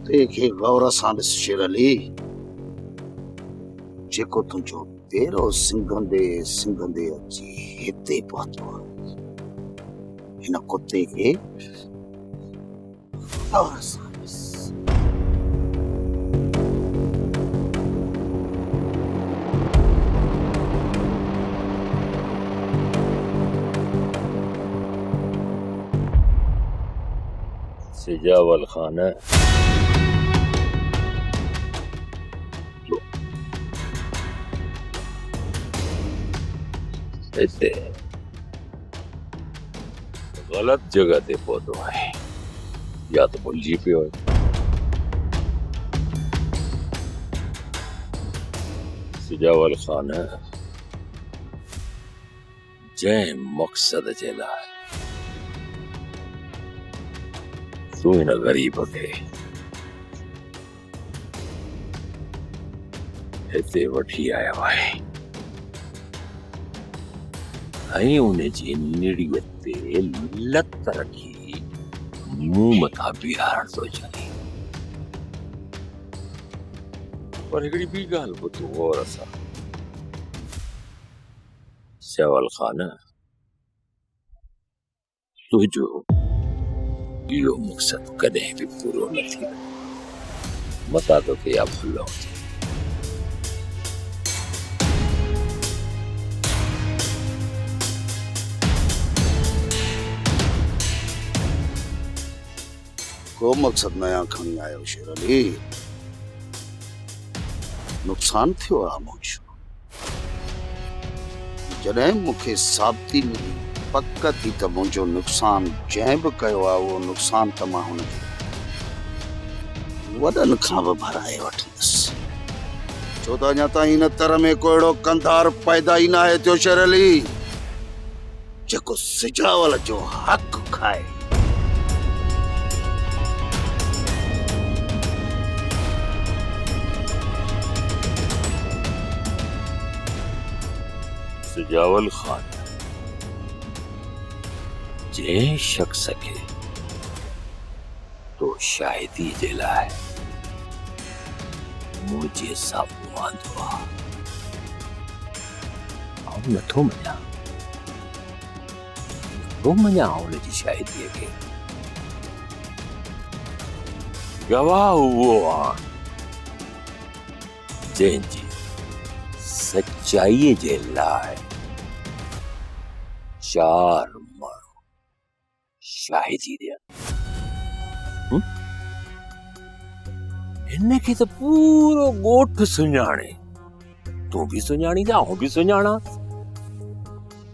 देखे गौर सां ॾिस शेर अली, जेको तुंहिंजो तेरो सिंघंदे सिंघंदे अची हिते पहुतो आहे, हिन कुते खे गौर सां ॾिस। सिजावल खान हिते गलत जगह ते पहुतो आहे, या तो भुलिजी पियो आहे। सिजावल खान जंहिं मक़सद जे लाइ तूं हिन ग़रीब खे हिते वठी आयो आहे, ऐं उन जी निड़ीअ ते लत रखी मूं मथां बीहारण थो चाहे। पर हिकिड़ी ॿी ॻाल्हि ॿुध गौर सां, सिजावल खान, तुंहिंजो इहो मक़सद कॾहिं बि पूरो न थींदो। मता तोखे या भुलो थिए। को मक़सद नया खणी आयो शेर अली, नुक़सान थियो आहे मुंहिंजो। जॾहिं मूंखे साबिती मिली पक थी त मुंहिंजो नुक़सान जंहिं बि कयो आहे उहो नुक़सान त मां हुनखे वॾनि खां बि भराए वठंदुसि, छो त अञा ताईं हिन तर में को अहिड़ो कंधार पैदा ई न आहे थियो शेर अली, जेको सिजावल जो हक़ खाए। सिजावल खान जंहिं शख्स खे तो शाहिदी जे लाइ मुंहिंजे साम्हूं आंदो आहे, आउं नथो मञां हुनजी शाहिदीअ खे। गवाह उहो आहे जंहिंजी सच्चाईअ जे लाइ 4 माण्हू शाहिदी ॾियनि। हिनखे त पूरो ॻोठ सुञाणे, तूं बि सुञाणींदा, आउं बि सुञाणां।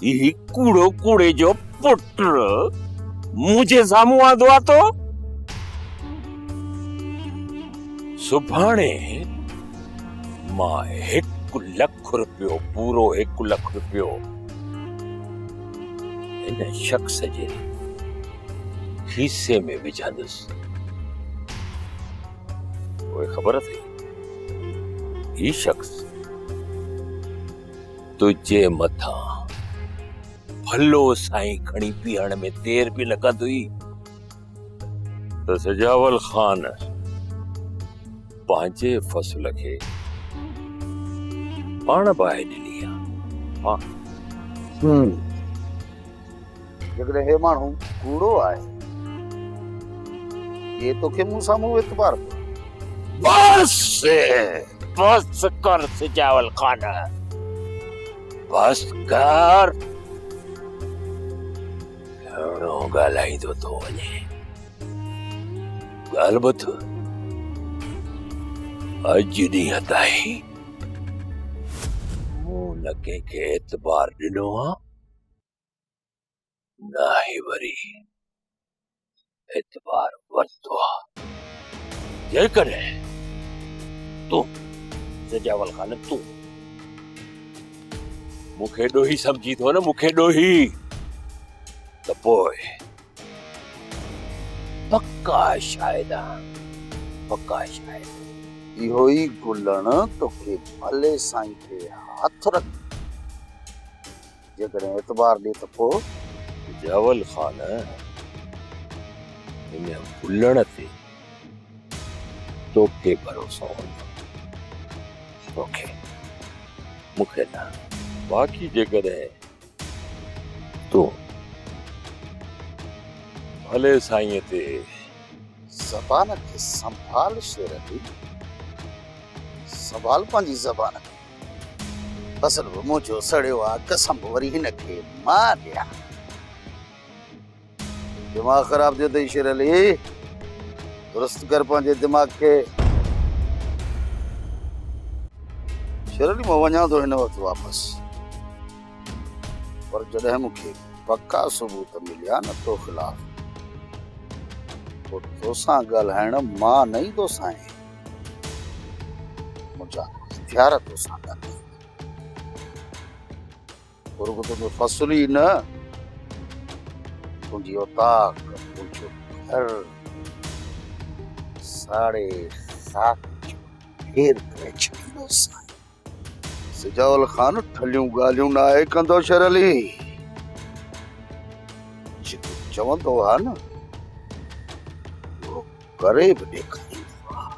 ही कूड़ो कूड़े जो पुट मुंहिंजे साम्हूं आंदो आहे तो सुभाणे मां 1 लख रुपयो, पूरो 1 लख रुपयो इन शख्स जे खीसे में विझंदुसि। कोई ख़बर थी ही शख्स तुझे मथां भलो साईं खणी पीअण में देर बि न कंदुई त सिजावल खान पंहिंजे फ़सुल खे पाण बाहि ॾिनी आहे। जेकॾहिं हे माण्हू कूड़ो आहे, ये तोखे मूं साम्हूं एतबार बस बस कर सिजावल खान, बस कर। घणो ॻाल्हाईंदो थो वञे, ॻाल्हि ॿुध, अॼु ॾींहं ताईं मूं न कंहिंखे एतबार ॾिनो आहे, न ई वरी एतबार वरितो आहे। जेकॾहिं तूं सिजावल खान तूं मूंखे ॾोही सम्झी थो न, मूंखे ॾोही, त पोइ पक्का शायद पक्का शायद इहो ई गुलण तोखे भले साईं खे हथ रख। जेकॾहिं एतबार ॾे त पोइ सिजावल खान इन गुलण ते तोखे भरोसो हूंदो तोखे मूंखे न बाक़ी जेकॾहिं तूं भले साईं ते ज़बान खे संभाल शेर अली, संभाल पंहिंजी ज़बान खे। असल बि मुंहिंजो सड़ियो आहे, कसम वरी हिन खे मां ॾियां। दिमाग़ ख़राब थियो अथई शेर अली, दुरुस्त कर पंहिंजे दिमाग़ खे। शेर अली मां वञां थो हिन वक़्तु वापसि, पर जॾहिं मूंखे पक्का सबूत मिलिया न तो ख़िलाफ़, पोइ तोसां ॻाल्हाइण मां न ईंदो साईं। मुंहिंजा इख्तियार तोसां ॻाल्हाइण, रुॻो तुंहिंजो फ़सुल ई न, तुंहिंजी औताक, तुंहिंजो घर 7.5 जो घेर करे छॾींदो साईं। सिजाउल ख़ान ठलियूं ॻाल्हियूं न आहे कंदो शेर अली, जेको चवंदो आहे न उहो करे बि ॾेखारींदो आहे।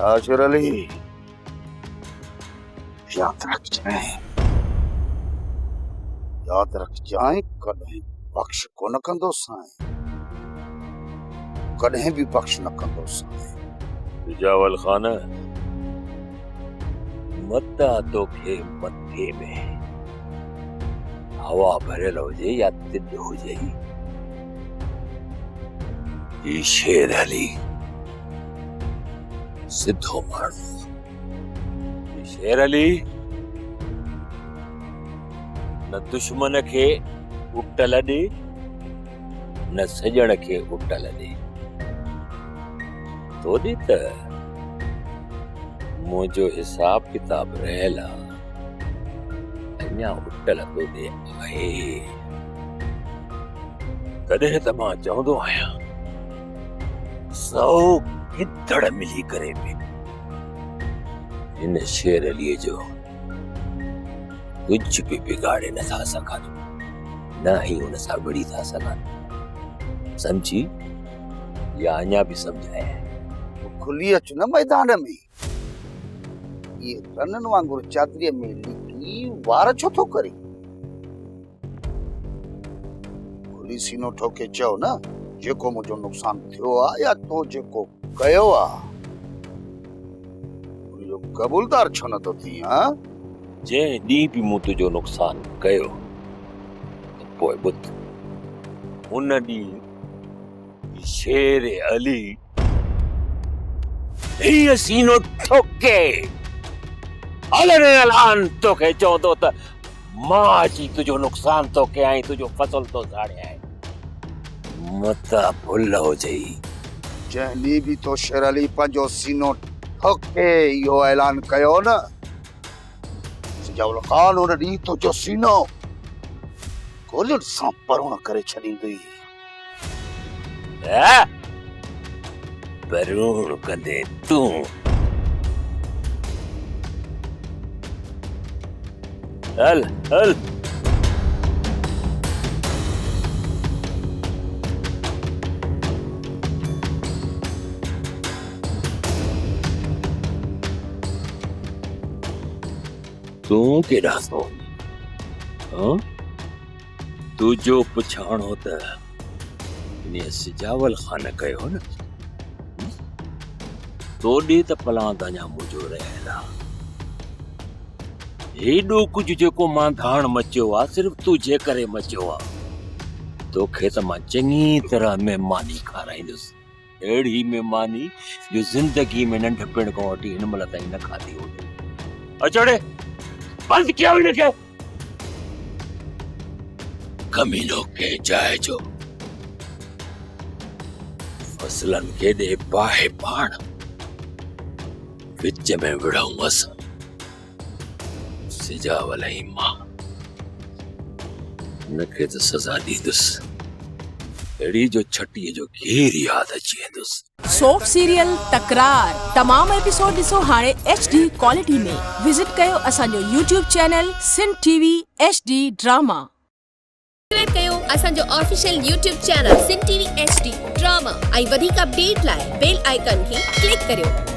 हा शेर अली, याद रखजांइ कॾहिं बख़्श कोन कंदो साईं, कॾहिं बि बख़्श न कंदो साईं। सिजावल ख़ान मता तोखे मथे में हवा भरियल हुजे या तिड हुजे, ही शेर अली सिद्धो माण्हू। शेर अली न दुश्मन खे उटल ॾे न सजण खे उटल ॾे, तोॾे त मुंहिंजो हिसाब किताब रहियल आहे, अञा उटल तोॾे आहे। तॾहिं त मां चवंदो आहियां 100 गिदड़ मिली करे बि हिन शेर अलीअ जो कुझु बि बिगाड़े नथा सघनि, न ई हुन सां विड़ी था सघनि। सम्झी या अञा बि सम्झाए? खुली अच न मैदान में, ये रननि वांगुरु चादरीअ में लिकी वार छो थो करे? खुली सीनो ठोके चओ न जेको मुंहिंजो नुक़सान थियो आहे या तो जेको कयो आहे उनजो क़बूलदार छो नथो थी? जंहिं ॾींहुं बि मूं तुंहिंजो नुक़सान कयो त पोइ ॿुध, उन ॾींहुं शेर अली हीअ सीनो ठोके अलॻि तोखे चवंदो त मां अची तुंहिंजो नुक़सान थो कयां, तुंहिंजो फ़सुल थो ज़ाड़ियां। मता भुल हुजई, जंहिं ॾींहुं बि तो शेर अली पंहिंजो सीनो ठोके इहो ऐलान कयो न, सिजाउल ख़ान उन ॾींहुं तुंहिंजो सीनो गोलियुनि सां परोण करे छॾींदी। परोण कंदे तूं हल हल तूं केॾां थो? तुंहिंजो पुछाणो त इन सिजावल ख़ान कयो न, तोॾे त पलांत अञा मुंहिंजो रहियल आहे। हेॾो कुझु जेको मां धाण मचियो आहे सिर्फ़ तुंहिंजे करे मचियो आहे। तोखे त मां चङी तरह महिमानी खाराईंदुसि, अहिड़ी महिमानी जो ज़िंदगी में नंढपिण खां वठी हिन महिल ताईं न खाधी हुजे। अचड़े बंदि कयो हिनखे। कमीनो के जाइ जो फसलन के दे बाहे पाण विच में विढ़ऊंस। सिजावल मां उनखे त सज़ा ॾींदुसि, अड़ी जो छटीअ जो घेर याद अची वेंदुसि। सोप सीरियल तकरार तमाम एपिसोड ॾिसो हाणे HD क्वालिटी में। विजिट कयो असांजो YouTube channel Sindh TV HD drama. Subscribe कयो असांजो official YouTube channel Sindh TV HD drama ऐं वधीक अपडेट लाइ बेल आइकन खे क्लिक करियो।